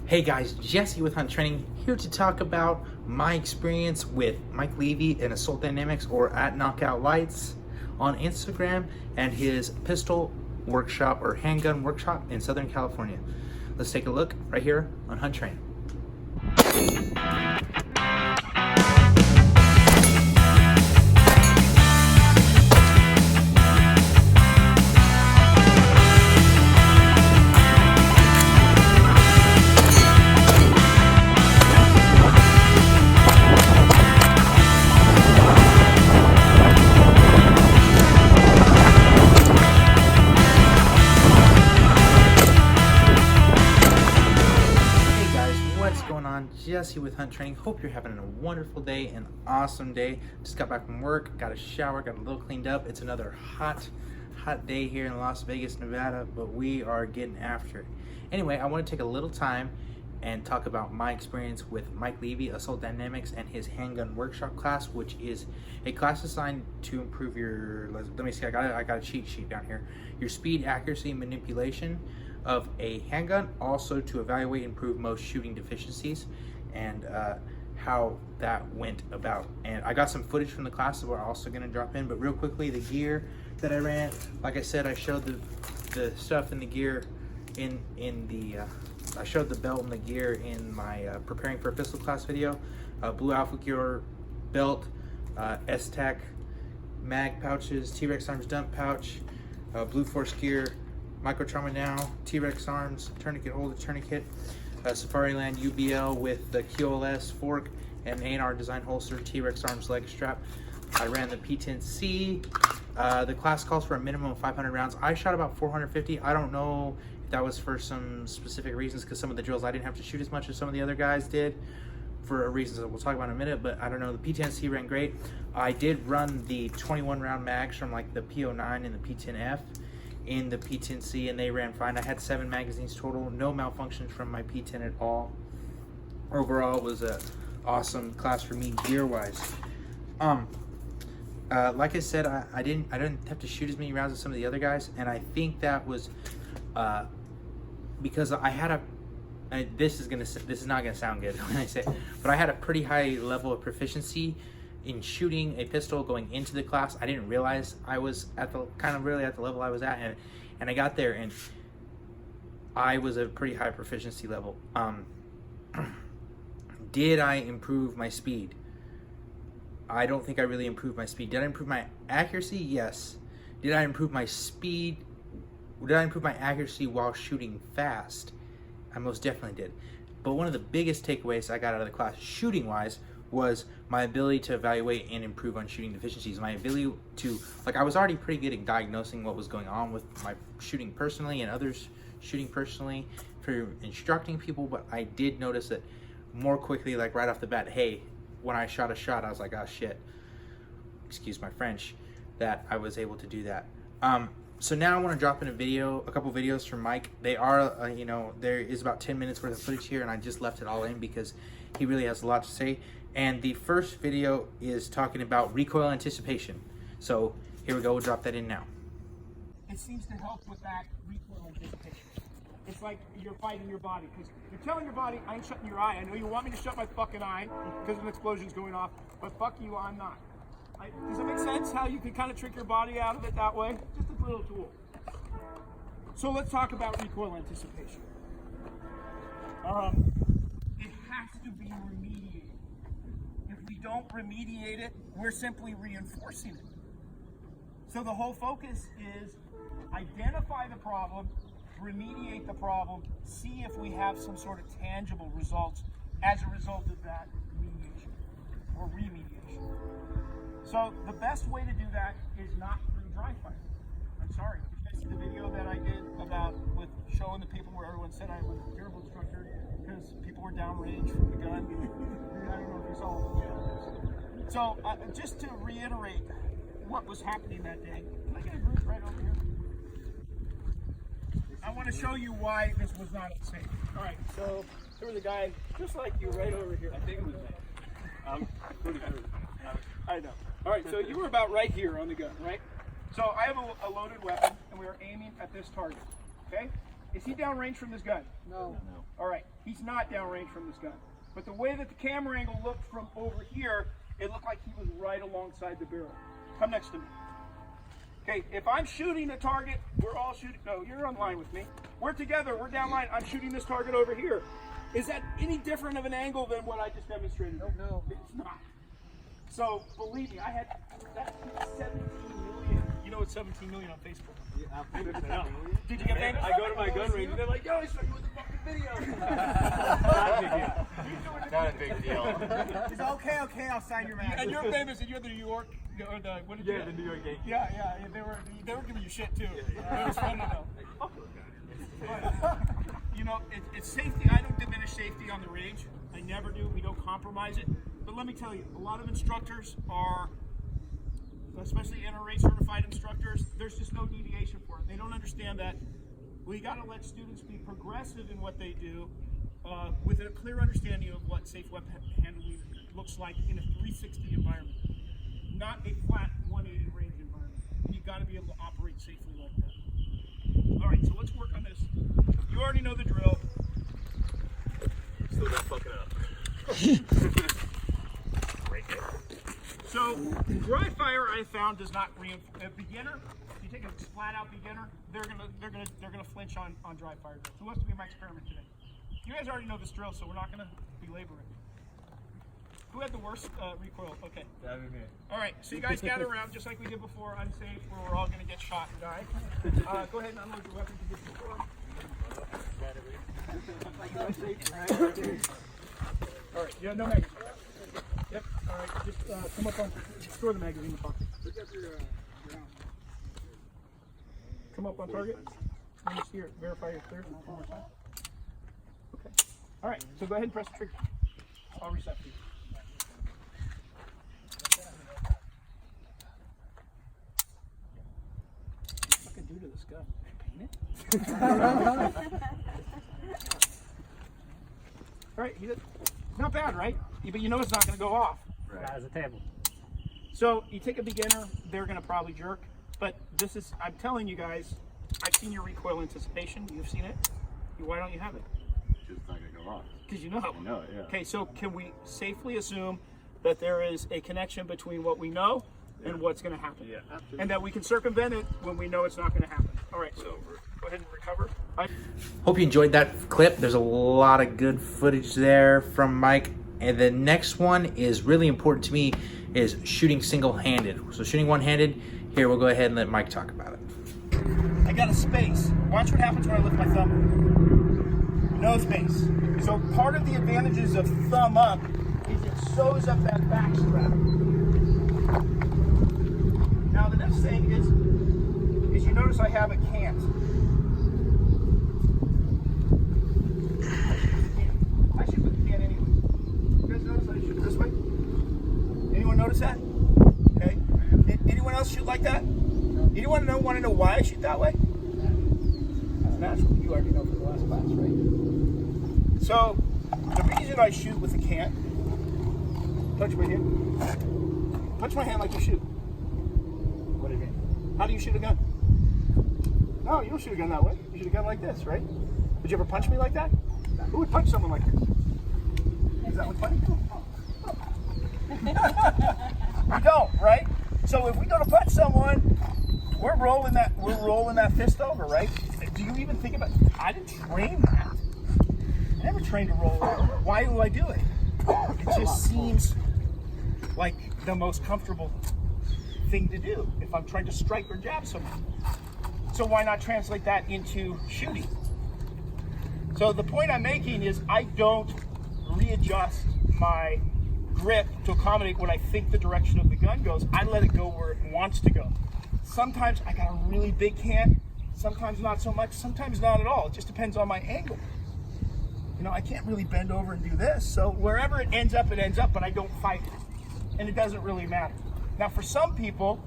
Hey guys, Jesse with Hunt Training here to talk about my experience with Mike Levy and Assault Dynamics, or at Knockout Lights on Instagram, and his pistol workshop or handgun workshop in Southern California. Let's take a look right here on Hunt Training. Jesse with Hunt Training. Hope you're having a wonderful day, an awesome day. Just got back from work, got a shower, got a little cleaned up. It's another hot day here in Las Vegas, Nevada, but we are getting after it. Anyway, I want to take a little time and talk about my experience with Mike Levy, Assault Dynamics, and his handgun workshop class, which is a class designed to improve your, let me see, I got a cheat sheet down here, your speed, accuracy, and manipulation of a handgun, also to evaluate and improve most shooting deficiencies, and how that went about. And I got some footage from the class that we're also going to drop in, but real quickly, the gear that I ran, like I said, I showed the stuff in the gear in the I showed the belt and the gear in my preparing for a pistol class video. Blue Alpha Gear belt, S-Tac mag pouches, T-Rex arms dump pouch, Blue Force gear, micro trauma now, T-Rex arms, tourniquet holder, tourniquet, Safariland UBL with the QLS fork and A&R design holster, T-Rex arms leg strap. I ran the P10C. The class calls for a minimum of 500 rounds. I shot about 450. I don't know if that was for some specific reasons, because some of the drills I didn't have to shoot as much as some of the other guys did, for reasons that we'll talk about in a minute, but I don't know. The P10C ran great. I did run the 21 round mags from like the P09 and the P10F in the P10C, and they ran fine. I had 7 magazines total, no malfunctions from my P10 at all. Overall, it was a awesome class for me gear wise. Like I said, I didn't have to shoot as many rounds as some of the other guys, and I think that was because I had this is not gonna sound good when I say it, but I had a pretty high level of proficiency in shooting a pistol going into the class. I didn't realize I was at the really at the level I was at, and I got there and I was a pretty high proficiency level. Did I improve my speed? I don't think I really improved my speed. Did I improve my accuracy? Yes. Did I improve my speed? Did I improve my accuracy while shooting fast? I most definitely did. But one of the biggest takeaways I got out of the class, shooting wise, was my ability to evaluate and improve on shooting deficiencies. My ability to, I was already pretty good at diagnosing what was going on with my shooting personally and others shooting personally for instructing people, but I did notice that more quickly, like right off the bat, hey, when I shot a shot, I was like, oh shit, excuse my French, that I was able to do that. So now I want to drop in a couple videos from Mike. They are, there is about 10 minutes worth of footage here, and I just left it all in because he really has a lot to say. And the first video is talking about recoil anticipation. So here we go, we'll drop that in now. It seems to help with that recoil anticipation. It's like you're fighting your body, because you're telling your body, I ain't shutting your eye. I know you want me to shut my fucking eye because an explosion's going off, but fuck you, I'm not. Does it make sense how you can kind of trick your body out of it that way? Just a little tool. So let's talk about recoil anticipation. It has to be remediated. If we don't remediate it, we're simply reinforcing it. So the whole focus is identify the problem, remediate the problem, see if we have some sort of tangible results as a result of that mediation or remediation. So the best way to do that is not through dry fire. I'm sorry. Did you guys see the video that I did about with showing the people where everyone said I was a terrible instructor because people were downrange from the gun? I don't know if you saw it. So just to reiterate what was happening that day, can I get a group right over here? I want to show you why this was not safe. All right, so there was a guy just like you right over here. I think it was me. I know. All right, so you were about right here on the gun, right? So I have a loaded weapon, and we are aiming at this target, okay? Is he downrange from this gun? No. All right, he's not downrange from this gun. But the way that the camera angle looked from over here, it looked like he was right alongside the barrel. Come next to me. Okay, if I'm shooting a target, we're all shooting. No, you're on line with me. We're together, we're down line. I'm shooting this target over here. Is that any different of an angle than what I just demonstrated? No. It's not. So, believe me, I had that 17 million. You know it's 17 million on Facebook. Yeah, Did you get that? I go to my gun range and they're like, yo, I saw you with the fucking video. Not a big deal. He's okay, I'll sign your And you're famous, and you're the New York, or the, what did you The New York Yankees. Yeah, they were giving you shit too. It was fun to know. But, you know, it's safety. I don't diminish safety on the range. I never do. We don't compromise it. But let me tell you, a lot of instructors are, especially NRA certified instructors, there's just no deviation for it. They don't understand that we got to let students be progressive in what they do with a clear understanding of what safe weapon handling looks like in a 360 environment, not a flat 180 range environment. You got to be able to operate safely like that. All right, so let's work on this. You already know the drill. Still not fucking up. So dry fire, I found, does not reinforce a beginner. If you take a flat out beginner, they're gonna flinch on dry fire. Who wants to be my experiment today? You guys already know this drill, so we're not gonna belabor it. Who had the worst recoil? Okay. That'd be me. All right. So you guys gather around just like we did before. Unsafe, where we're all gonna get shot and die. Go ahead and unload your weapon to get your All right. Yeah, no magazine. Yep. All right. Just come up on. Store the magazine in the pocket. Come up on target. Let me see it. Verify you're clear. One more time. Okay. All right. So go ahead and press the trigger. I'll reset for you. What can I do to this gun? Paint it? All right. Not bad, right? But you know it's not going to go off. Right. As a table. So you take a beginner, they're going to probably jerk. But this is, I'm telling you guys, I've seen your recoil anticipation. You've seen it. Why don't you have it? It's not gonna go off. Because you know. I know it, yeah. Okay, so can we safely assume that there is a connection between what we know and what's going to happen? Yeah, absolutely. And that we can circumvent it when we know it's not going to happen. All right, so go ahead and recover. Hope you enjoyed that clip. There's a lot of good footage there from Mike. And the next one is really important to me, is shooting single-handed. So shooting one-handed, here we'll go ahead and let Mike talk about it. I got a space. Watch what happens when I lift my thumb. No space. So part of the advantages of thumb up is it sews up that back strap. Now the next thing is you notice I have a cant. I shoot with the cant anyway. You guys notice I shoot this way? Anyone notice that? Okay. Anyone else shoot like that? Anyone want to know why I shoot that way? That's natural. You already know from the last class, right? So, the reason I shoot with a cant, touch my hand. Touch my hand like you shoot. What do you mean? How do you shoot a gun? No, you don't shoot a gun that way. You shoot a gun like this, right? Would you ever punch me like that? Who would punch someone like this? Is that what funny? We don't, right? So if we go to punch someone, we're rolling that fist over, right? Do you even think about? I didn't train that. I never trained to roll over. Why do I do it? It just seems like the most comfortable thing to do if I'm trying to strike or jab someone. So why not translate that into shooting? So the point I'm making is I don't readjust my grip to accommodate what I think the direction of the gun goes. I let it go where it wants to go. Sometimes I got a really big hand, sometimes not so much, sometimes not at all. It just depends on my angle. You know, I can't really bend over and do this, so wherever it ends up, but I don't fight it. And it doesn't really matter. Now for some people,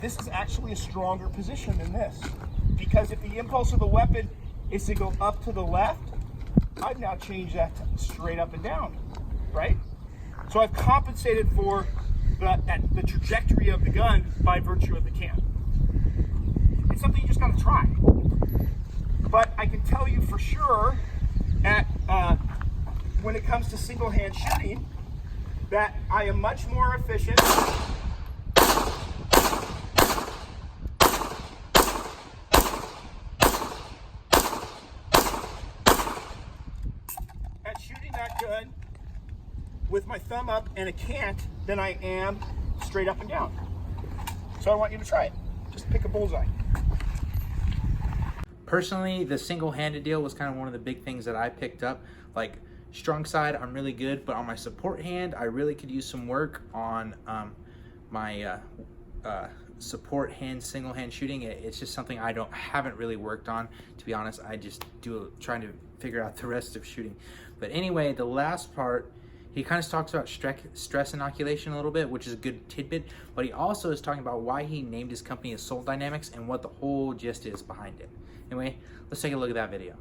this is actually a stronger position than this. Because if the impulse of the weapon is to go up to the left, I've now changed that to straight up and down, right? So I've compensated for the trajectory of the gun by virtue of the cam. It's something you just gotta try. But I can tell you for sure at when it comes to single hand shooting that I am much more efficient at shooting that gun with my thumb up and a cant than I am straight up and down. So I want you to try it. Just pick a bullseye. Personally, the single-handed deal was kind of one of the big things that I picked up. Like, strong side, I'm really good, but on my support hand, I really could use some work on my support hand, single hand shooting. It's just something I haven't really worked on, to be honest. I just trying to figure out the rest of shooting. But anyway, the last part, he kind of talks about stress inoculation a little bit, which is a good tidbit, but he also is talking about why he named his company Assault Dynamics and what the whole gist is behind it. Anyway, let's take a look at that video.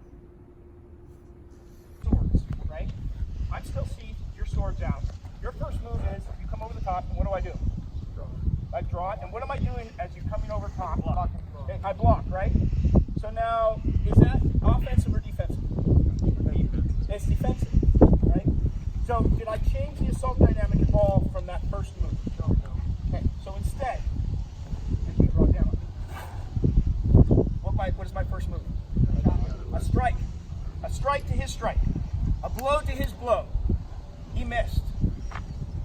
Swords, right? I'm still see your sword's out. Your first move is you come over the top, and what do I do? I draw it, and what am I doing as you're coming over top? Block. Okay, I block, right? So now, is that offensive or defensive? It's defensive, right? So did I change the assault dynamic at all from that first move? No. Okay, so instead, if we draw down, what is my first move? A strike. A strike to his strike. A blow to his blow. He missed.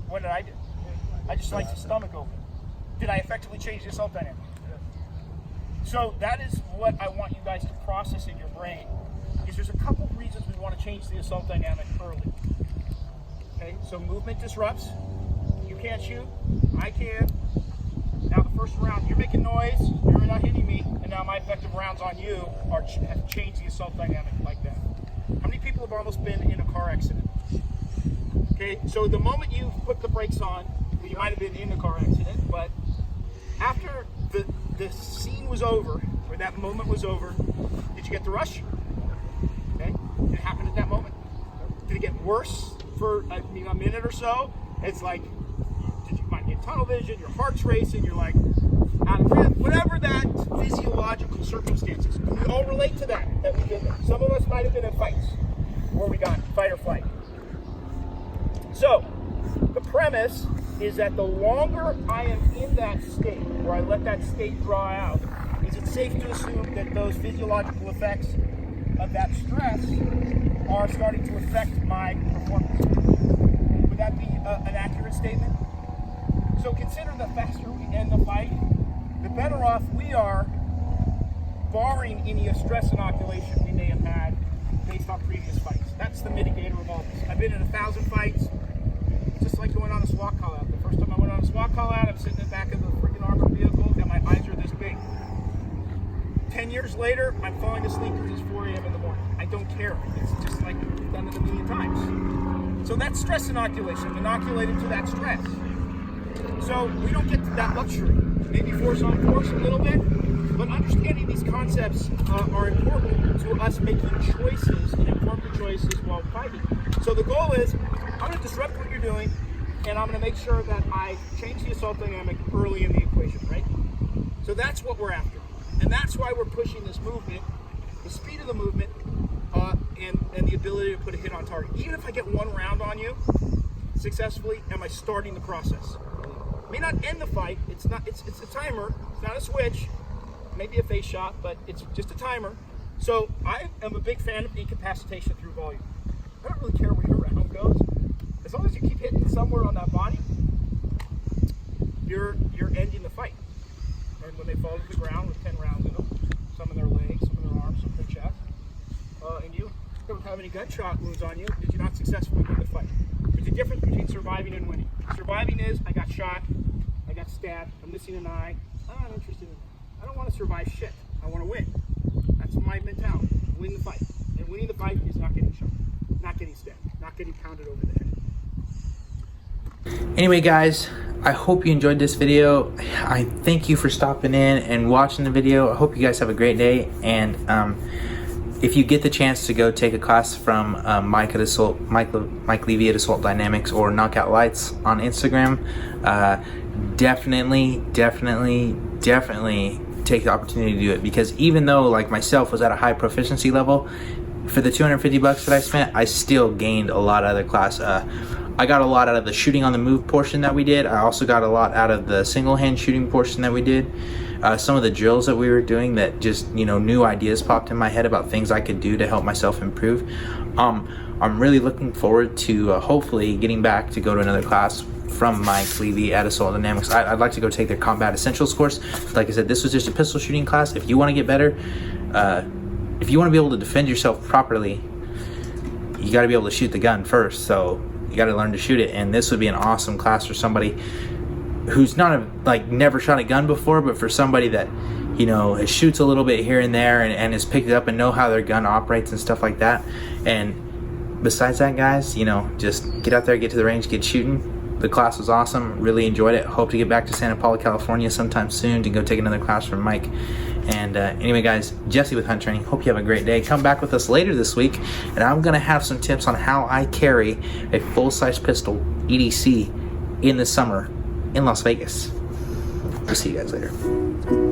What did I do? I just sliced his stomach open. Did I effectively change the assault dynamic? So that is what I want you guys to process in your brain. Is there's a couple of reasons we want to change the assault dynamic early. Okay, so movement disrupts. You can't shoot. I can. Now the first round, you're making noise, you're not hitting me, and now my effective rounds on you have changed the assault dynamic like that. How many people have almost been in a car accident? Okay, so the moment you put the brakes on, you might have been in a car accident, but after the scene was over, or that moment was over, did you get the rush? Okay, did it happen at that moment? Did it get worse for a minute or so? It's like, you might get tunnel vision, your heart's racing, you're like out of breath, whatever that physiological circumstances. We all relate to that we did there. Some of us might have been in fights where we got fight or flight. So, the premise is that the longer I am in that state, where I let that state draw out, is it safe to assume that those physiological effects of that stress are starting to affect my performance? Would that be an accurate statement? So consider the faster we end the fight, the better off we are, barring any stress inoculation we may have had based on previous fights. That's the mitigator of all this. I've been in 1,000 fights. It's just like going on a SWAT call out. The first time I went on a SWAT call out, I'm sitting in the back of the freaking armored vehicle and my eyes are this big. 10 years later, I'm falling asleep because it's 4 a.m. in the morning. I don't care. It's just like I've done it a million times. So that's stress inoculation. I'm inoculated to that stress. So we don't get that luxury. Maybe force on force a little bit, but understanding these concepts are important to us making choices and important choices while fighting. So the goal is, I'm going to disrupt what you're doing, and I'm going to make sure that I change the assault dynamic early in the equation, right? So that's what we're after. And that's why we're pushing this movement, the speed of the movement, and the ability to put a hit on target. Even if I get one round on you successfully, am I starting the process? It may not end the fight. It's a timer. It's not a switch. Maybe a face shot, but it's just a timer. So I am a big fan of incapacitation through volume. I don't really care where your round goes. As long as you keep hitting somewhere on that body, you're ending the fight. And when they fall to the ground with 10 rounds in them, some in their legs, some in their arms, some in their chest, and you don't have any gunshot wounds on you, did you not successfully win the fight? There's a difference between surviving and winning. Surviving is, I got shot, I got stabbed, I'm missing an eye, I'm not interested in it. I don't want to survive shit. I want to win. That's my mentality. Win the fight. And winning the fight is not getting shot, not getting stabbed, not getting pounded over the head. Anyway, guys, I hope you enjoyed this video. I thank you for stopping in and watching the video. I hope you guys have a great day. And if you get the chance to go take a class from Mike Levy at Assault Dynamics or Knockout Lights on Instagram, definitely take the opportunity to do it, because even though like myself was at a high proficiency level, for the $250 that I spent, I still gained a lot out of the class. I got a lot out of the shooting on the move portion that we did. I also got a lot out of the single hand shooting portion that we did. Some of the drills that we were doing, that just, you know, new ideas popped in my head about things I could do to help myself improve. I'm really looking forward to hopefully getting back to go to another class from Mike Levy at Assault Dynamics. I'd like to go take their Combat Essentials course. Like I said, this was just a pistol shooting class. If you want to get better, if you want to be able to defend yourself properly, you got to be able to shoot the gun first. So you got to learn to shoot it, and this would be an awesome class for somebody who's not never shot a gun before, but for somebody that, you know, shoots a little bit here and there and has picked it up and know how their gun operates and stuff like that. And besides that, guys, you know, just get out there, get to the range, get shooting. The class was awesome. Really enjoyed it. Hope to get back to Santa Paula, California sometime soon to go take another class from Mike. And anyway, guys, Jesse with Hunt Training. Hope you have a great day. Come back with us later this week, and I'm going to have some tips on how I carry a full-size pistol EDC in the summer in Las Vegas. We'll see you guys later.